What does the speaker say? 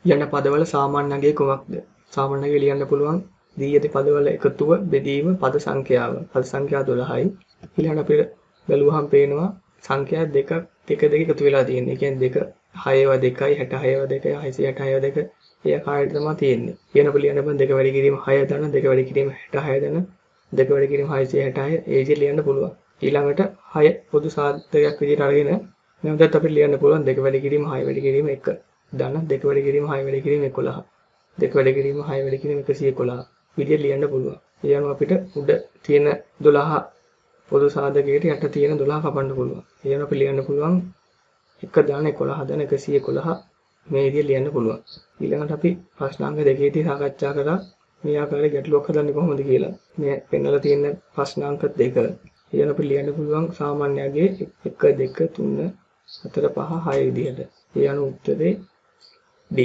යන පදවල සාමාන්‍ය අගය කුමක්ද? සාමාන්‍ය අගය ලියන්න පුළුවන් දී ඇති පදවල එකතුව බෙදීම පද සංඛ්‍යාව. පද සංඛ්‍යා 12යි. ඊළඟට අපිට බැලුවහම පේනවා සංඛ්‍යා දෙක එකතු වෙලා තියෙන්නේ. ඒ කියන්නේ 2 6 2යි 66 2යි 666 2 ඒ ආකාරයට තමයි තියෙන්නේ. කියනකොට ලියන්න පුළුවන් 2 වැඩි කිරීම 6 දන 2 වැඩි කිරීම 66 දන 2 වැඩි කිරීම 666 ඒ විදිහට ලියන්න පුළුවන්. ඊළඟට 6 පොදු සාධකයක් විදිහට අරගෙන නැවතත් අපිට ලියන්න පුළුවන් 2 වැඩි කිරීම 6 වැඩි කිරීම 1 දන 2 වැඩි කිරීම 6 වැඩි කිරීම 11 2 වැඩි කිරීම 6 වැඩි කිරීම 111 විදිහට ලියන්න පුළුවන්. ඒ අනුව අපිට උඩ තියෙන 12 පොදු සාධකයකට යට තියෙන 12 කපන්න පුළුවන්. ඒ අනුව අපි ලියන්න පුළුවන් 1 දන 11 දන 111 මේ විදිහට ලියන්න පුළුවන්. ඊළඟට අපි ප්‍රශ්නාංක දෙකේදී සාකච්ඡා කරා මේ ආකාරයේ ගැටලුවක් හදන්නේ කොහොමද කියලා. මේ පෙන්නලා තියෙන ප්‍රශ්නාංක දෙක. ඊළඟ අපි ලියන්න පුළුවන් සාමාන්‍ය අගයේ 1 2 3 4 5 6 විදිහට. ඒ අනුව උත්තරේ D.